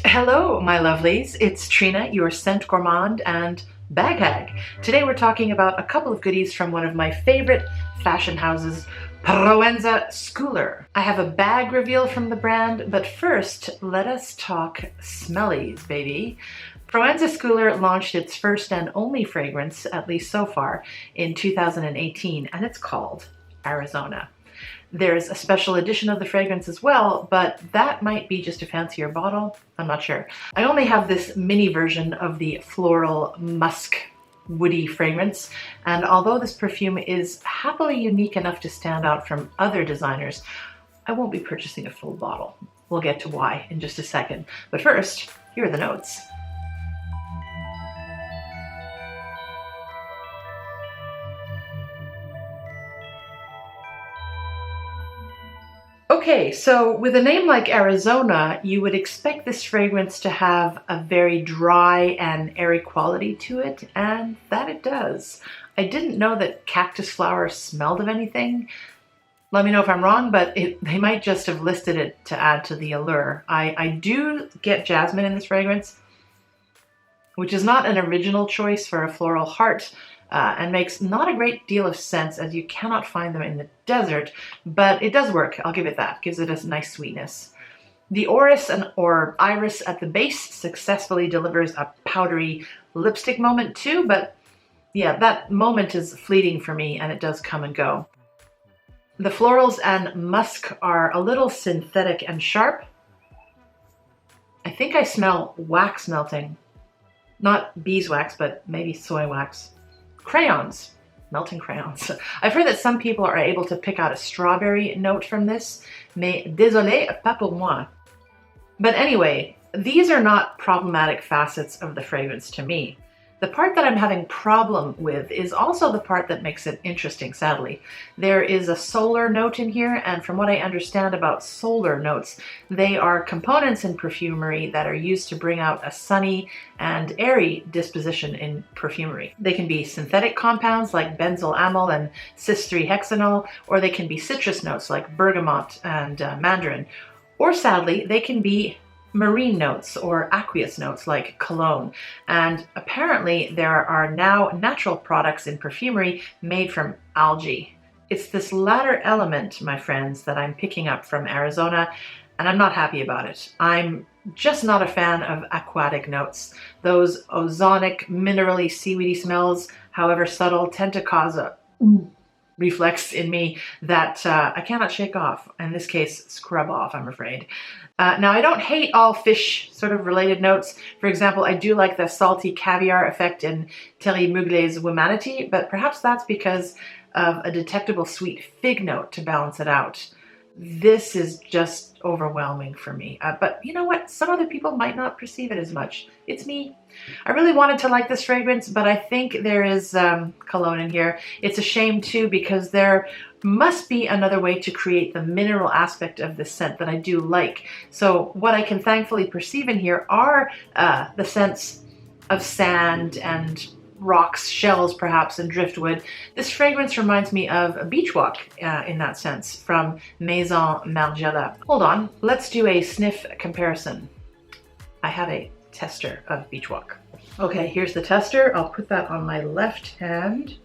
Hello, my lovelies. It's Trina, your scent gourmand and bag hag. Today we're talking about a couple of goodies from one of my favorite fashion houses, Proenza Schouler. I have a bag reveal from the brand, but first, let us talk smellies, baby. Proenza Schouler launched its first and only fragrance, at least so far, in 2018, and it's called Arizona. There's a special edition of the fragrance as well, but that might be just a fancier bottle. I'm not sure. I only have this mini version of the floral musk woody fragrance, and although this perfume is happily unique enough to stand out from other designers, I won't be purchasing a full bottle. We'll get to why in just a second. But first, here are the notes. Okay, so with a name like Arizona, you would expect this fragrance to have a very dry and airy quality to it, and that it does. I didn't know that cactus flower smelled of anything. Let me know if I'm wrong, but they might just have listed it to add to the allure. I do get jasmine in this fragrance, which is not an original choice for a floral heart, and makes not a great deal of sense as you cannot find them in the desert, but it does work, I'll give it that. Gives it a nice sweetness. The orris or iris at the base successfully delivers a powdery lipstick moment too, but yeah, that moment is fleeting for me and it does come and go. The florals and musk are a little synthetic and sharp. I think I smell wax melting. Not beeswax, but maybe soy wax. Crayons, melting crayons. I've heard that some people are able to pick out a strawberry note from this, mais désolé, pas pour moi. But anyway, these are not problematic facets of the fragrance to me. The part that I'm having problem with is also the part that makes it interesting, sadly. There is a solar note in here, and from what I understand about solar notes, they are components in perfumery that are used to bring out a sunny and airy disposition in perfumery. They can be synthetic compounds like benzylamyl and cis-3-hexanol, or they can be citrus notes like bergamot and mandarin, or sadly, they can be marine notes or aqueous notes like cologne. And apparently there are now natural products in perfumery made from algae. It's this latter element, my friends, that I'm picking up from Arizona, and I'm not happy about it. I'm just not a fan of aquatic notes. Those ozonic, minerally, seaweedy smells, however subtle, tend to cause a reflex in me that I cannot shake off. In this case, scrub off, I'm afraid. Now, I don't hate all fish sort of related notes. For example, I do like the salty caviar effect in Thierry Mugler's Womanity, but perhaps that's because of a detectable sweet fig note to balance it out. This is just overwhelming for me. But you know what? Some other people might not perceive it as much. It's me. I really wanted to like this fragrance, but I think there is cologne in here. It's a shame too, because there must be another way to create the mineral aspect of this scent that I do like. So what I can thankfully perceive in here are the scents of sand and rocks, shells perhaps, and driftwood. This fragrance reminds me of a beach walk in that sense from Maison Margiela. Hold on, let's do a sniff comparison. I have a tester of beach walk. Okay, here's the tester. I'll put that on my left hand.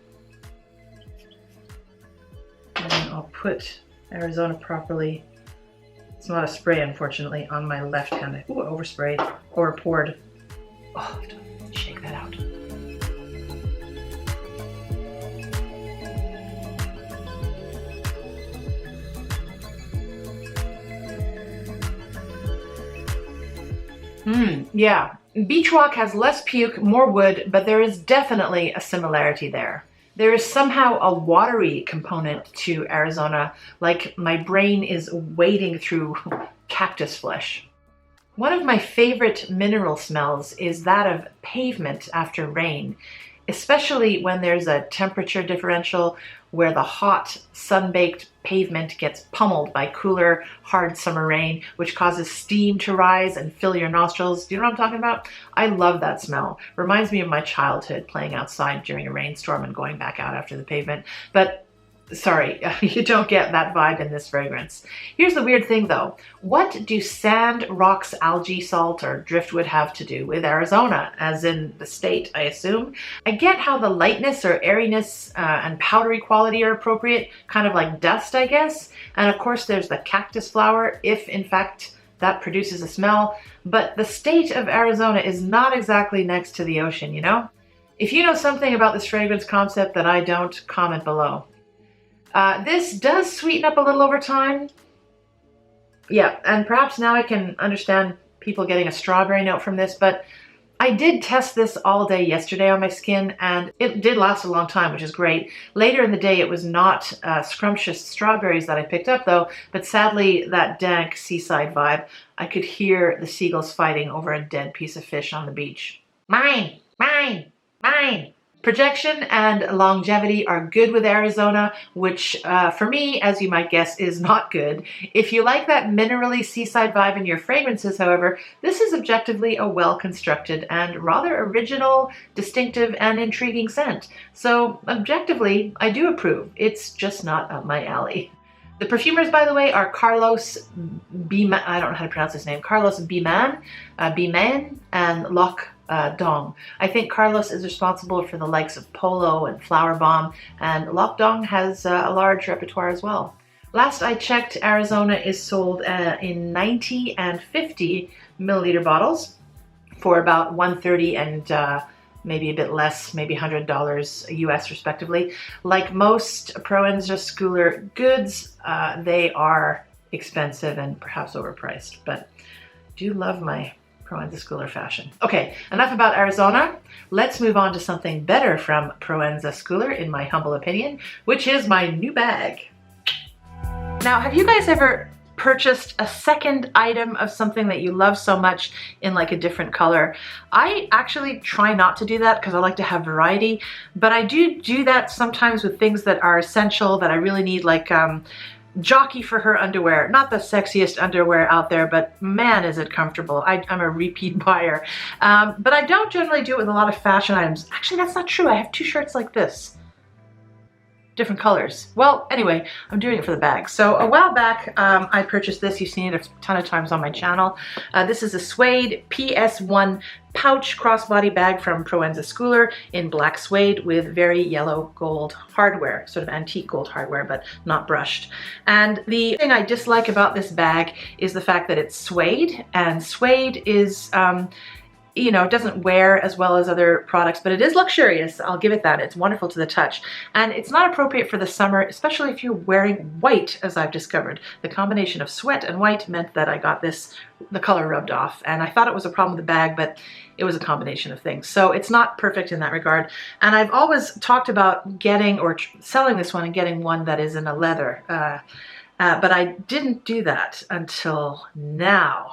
And I'll put Arizona properly. It's not a spray, unfortunately, on my left hand. Ooh, oversprayed or poured. Oh, I have to shake that out. Yeah. Beach Walk has less puke, more wood, but there is definitely a similarity there. There is somehow a watery component to Arizona, like my brain is wading through cactus flesh. One of my favorite mineral smells is that of pavement after rain, especially when there's a temperature differential where the hot, sun-baked pavement gets pummeled by cooler, hard summer rain, which causes steam to rise and fill your nostrils. Do you know what I'm talking about? I love that smell. Reminds me of my childhood, playing outside during a rainstorm and going back out after the pavement. But Sorry, you don't get that vibe in this fragrance. Here's the weird thing though. What do sand, rocks, algae salt, or driftwood have to do with Arizona, as in the state, I assume? I get how the lightness or airiness and powdery quality are appropriate, kind of like dust, I guess. And of course there's the cactus flower, if in fact that produces a smell. But the state of Arizona is not exactly next to the ocean, you know? If you know something about this fragrance concept that I don't, comment below. This does sweeten up a little over time. Yeah, and perhaps now I can understand people getting a strawberry note from this, but I did test this all day yesterday on my skin, and it did last a long time, which is great. Later in the day, it was not scrumptious strawberries that I picked up though, but sadly that dank seaside vibe. I could hear the seagulls fighting over a dead piece of fish on the beach. Mine, mine, mine. Projection and longevity are good with Arizona, which for me, as you might guess, is not good. If you like that minerally seaside vibe in your fragrances, however, this is objectively a well-constructed and rather original, distinctive, and intriguing scent. So objectively, I do approve. It's just not up my alley. The perfumers, by the way, are Carlos Biman, I don't know how to pronounce his name, Carlos Biman, and Loc Dong. I think Carlos is responsible for the likes of Polo and Flower Bomb, and Loc Dong has a large repertoire as well. Last I checked, Arizona is sold in 90 and 50 milliliter bottles for about $130 and maybe a bit less, maybe $100 US respectively. Like most Proenza Schouler goods, they are expensive and perhaps overpriced, but do love my Proenza Schouler fashion. Okay, enough about Arizona. Let's move on to something better from Proenza Schouler, in my humble opinion, which is my new bag. Now, have you guys ever purchased a second item of something that you love so much in like a different color? I actually try not to do that because I like to have variety, but I do that sometimes with things that are essential that I really need, like Jockey for her underwear. Not the sexiest underwear out there, but man is it comfortable. I'm a repeat buyer. But I don't generally do it with a lot of fashion items. Actually, that's not true. I have two shirts like this. Different colors. Well, anyway, I'm doing it for the bag. So a while back, I purchased this. You've seen it a ton of times on my channel. This is a suede PS1 pouch crossbody bag from Proenza Schouler in black suede with very yellow gold hardware, sort of antique gold hardware, but not brushed. And the thing I dislike about this bag is the fact that it's suede, and suede is you know, it doesn't wear as well as other products, but it is luxurious. I'll give it that. It's wonderful to the touch. And it's not appropriate for the summer, especially if you're wearing white, as I've discovered. The combination of sweat and white meant that I got the color rubbed off. And I thought it was a problem with the bag, but it was a combination of things. So it's not perfect in that regard. And I've always talked about getting or selling this one and getting one that is in a leather. But I didn't do that until now.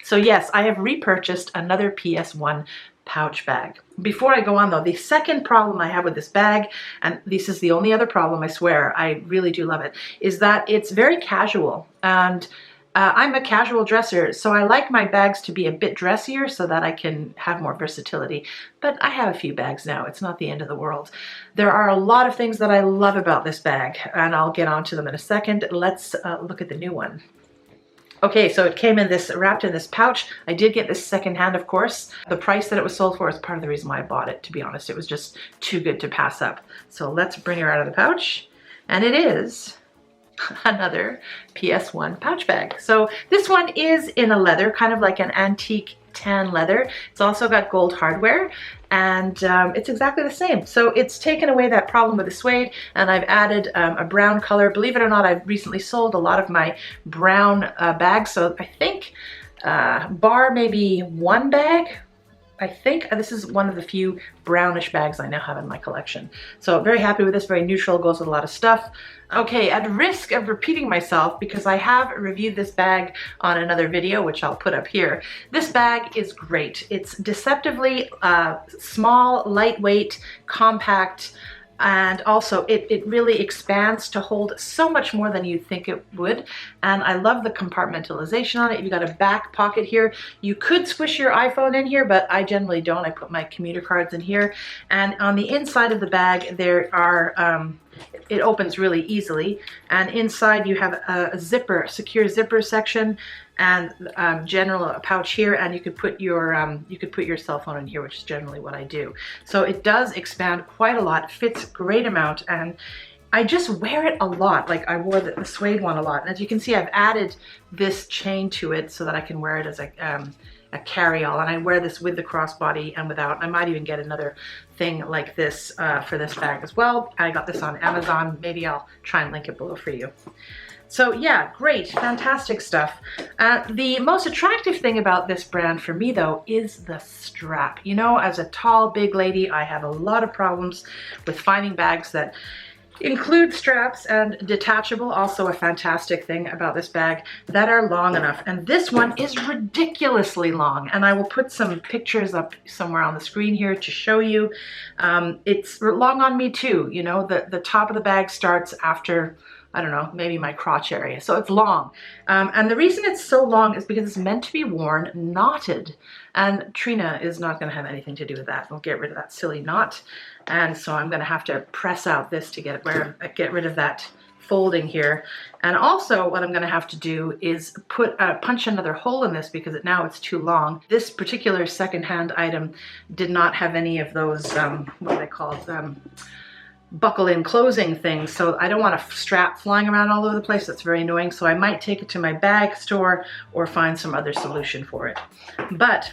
So yes, I have repurchased another PS1 pouch bag. Before I go on though, the second problem I have with this bag, and this is the only other problem, I swear, I really do love it, is that it's very casual. And I'm a casual dresser, so I like my bags to be a bit dressier so that I can have more versatility. But I have a few bags now. It's not the end of the world. There are a lot of things that I love about this bag, and I'll get onto them in a second. Let's look at the new one. Okay, so it came in this, wrapped in this pouch. I did get this secondhand, of course. The price that it was sold for is part of the reason why I bought it, to be honest. It was just too good to pass up. So let's bring her out of the pouch. And it is another PS1 pouch bag. So this one is in a leather, kind of like an antique tan leather. It's also got gold hardware, and it's exactly the same. So it's taken away that problem with the suede, and I've added a brown color. Believe it or not, I've recently sold a lot of my brown bags, so I think bar maybe one bag, I think this is one of the few brownish bags I now have in my collection. So very happy with this, very neutral, goes with a lot of stuff. Okay, at risk of repeating myself, because I have reviewed this bag on another video, which I'll put up here, this bag is great. It's deceptively small, lightweight, compact, and also it really expands to hold so much more than you'd think it would. And I love the compartmentalization on it. You've got a back pocket here. You could squish your iPhone in here, but I generally don't. I put my commuter cards in here. And on the inside of the bag, there are it opens really easily. And inside you have a zipper, secure zipper section, and general a pouch here, and you could put your cell phone in here, which is generally what I do. So it does expand quite a lot, fits great amount, and I just wear it a lot. Like I wore the suede one a lot. And as you can see, I've added this chain to it so that I can wear it as a carry-all. And I wear this with the crossbody and without. I might even get another thing like this for this bag as well. I got this on Amazon. Maybe I'll try and link it below for you. So yeah, great, fantastic stuff. The most attractive thing about this brand for me though is the strap. You know, as a tall, big lady, I have a lot of problems with finding bags that include straps, and detachable, also a fantastic thing about this bag, that are long enough. And this one is ridiculously long, and I will put some pictures up somewhere on the screen here to show you. It's long on me too, you know, the top of the bag starts after, I don't know, maybe my crotch area. So it's long. And the reason it's so long is because it's meant to be worn knotted. And Trina is not gonna have anything to do with that. We'll get rid of that silly knot. And so I'm gonna have to press out this to get rid of that folding here. And also what I'm gonna have to do is punch another hole in this because now it's too long. This particular secondhand item did not have any of those, what are they called? Buckle in closing things, so I don't want a strap flying around all over the place. That's very annoying, so I might take it to my bag store or find some other solution for it. But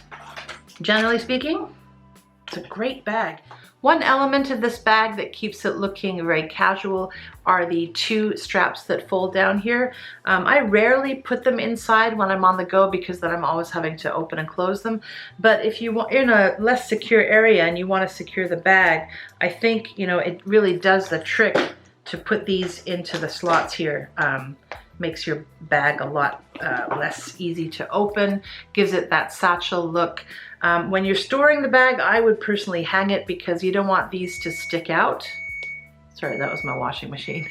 generally speaking, it's a great bag. One element of this bag that keeps it looking very casual are the two straps that fold down here. I rarely put them inside when I'm on the go because then I'm always having to open and close them. But if you want in a less secure area and you want to secure the bag, I think, you know, it really does the trick to put these into the slots here. Makes your bag a lot less easy to open, gives it that satchel look. When you're storing the bag, I would personally hang it because you don't want these to stick out. Sorry, that was my washing machine.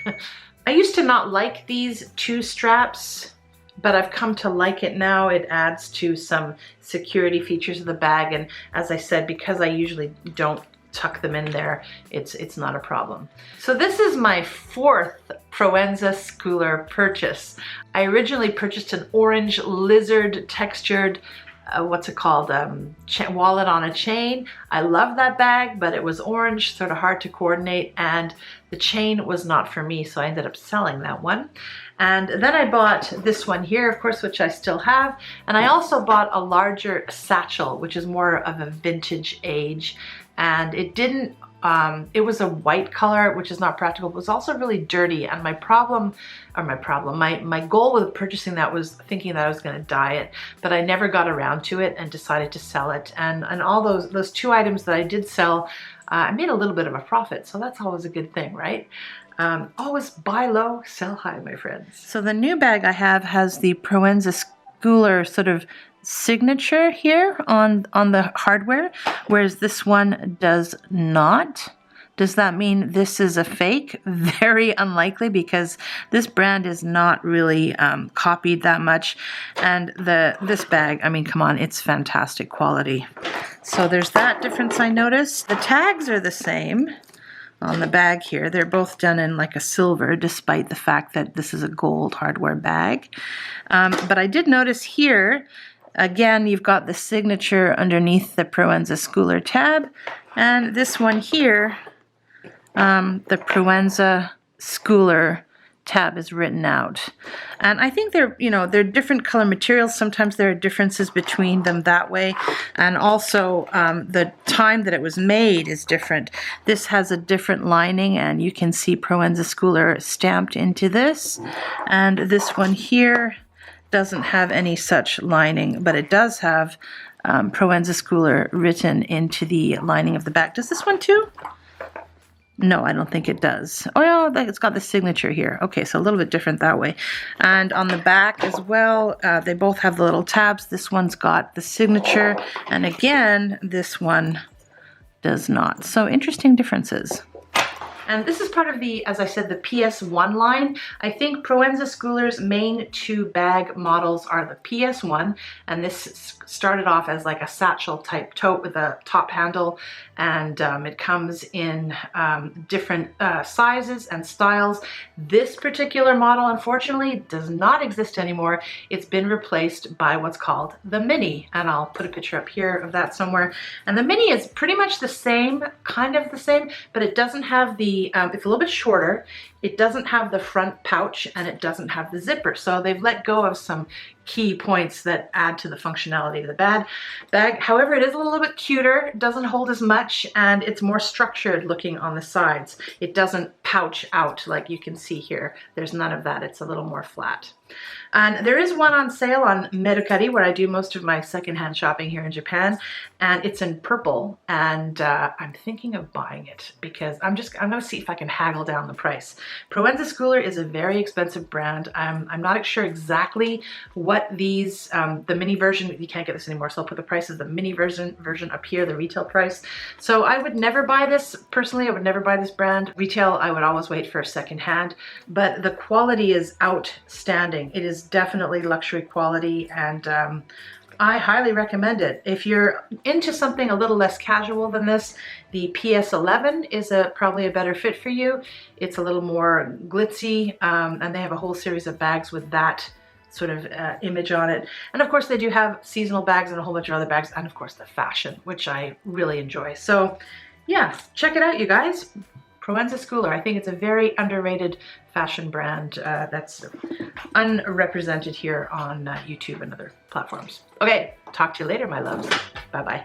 I used to not like these two straps, but I've come to like it now. It adds to some security features of the bag, and as I said, because I usually don't tuck them in there, it's not a problem. So this is my fourth Proenza Schouler purchase. I originally purchased an orange lizard textured what's it called, wallet on a chain. I love that bag, but it was orange, sort of hard to coordinate, and the chain was not for me, so I ended up selling that one. And then I bought this one here, of course, which I still have, and I also bought a larger satchel, which is more of a vintage age, and it didn't it was a white color, which is not practical. It was also really dirty, and my goal with purchasing that was thinking that I was going to dye it, but I never got around to it and decided to sell it. And all those two items that I did sell, I made a little bit of a profit, so that's always a good thing, right? Always buy low, sell high, my friends. So the new bag I have has the Proenza Schouler sort of signature here on the hardware, whereas this one does not. Does that mean this is a fake? Very unlikely, because this brand is not really copied that much. And this bag, I mean, come on, it's fantastic quality. So there's that difference I noticed. The tags are the same on the bag here. They're both done in like a silver, despite the fact that this is a gold hardware bag. But I did notice here, again, you've got the signature underneath the Proenza Schouler tab, and this one here, the Proenza Schouler tab is written out. And I think they're different color materials. Sometimes there are differences between them that way, and also the time that it was made is different. This has a different lining, and you can see Proenza Schouler stamped into this, and this one here doesn't have any such lining, but it does have Proenza Schouler written into the lining of the back. Does this one too? No, I don't think it does. Oh, yeah, it's got the signature here. Okay, so a little bit different that way. And on the back as well, they both have the little tabs. This one's got the signature, and again, this one does not. So interesting differences. And this is part of the, as I said, the PS1 line. I think Proenza Schouler's main 2 bag models are the PS1, and this started off as like a satchel type tote with a top handle, and it comes in different sizes and styles. This particular model, unfortunately, does not exist anymore. It's been replaced by what's called the Mini, and I'll put a picture up here of that somewhere. And the Mini is pretty much the same, kind of the same, but it doesn't have the, it's a little bit shorter. It doesn't have the front pouch, and it doesn't have the zipper. So they've let go of some key points that add to the functionality of the bag. However, it is a little bit cuter, doesn't hold as much, and it's more structured looking on the sides. It doesn't pouch out like you can see here. There's none of that. It's a little more flat. And there is one on sale on Mercari, where I do most of my secondhand shopping here in Japan, and it's in purple, and I'm thinking of buying it because I'm gonna see if I can haggle down the price. Proenza Schouler is a very expensive brand. I'm not sure exactly what these, the mini version, you can't get this anymore, so I'll put the price of the mini version up here, the retail price. So I would never buy this, personally, I would never buy this brand. Retail, I would always wait for a second hand, but the quality is outstanding. It is definitely luxury quality, and I highly recommend it. If you're into something a little less casual than this, the PS11 is probably a better fit for you. It's a little more glitzy, and they have a whole series of bags with that sort of image on it. And of course they do have seasonal bags and a whole bunch of other bags, and of course the fashion, which I really enjoy. So yeah, check it out, you guys. Proenza Schouler. I think it's a very underrated fashion brand that's unrepresented here on YouTube and other platforms. Okay, talk to you later, my loves. Bye-bye.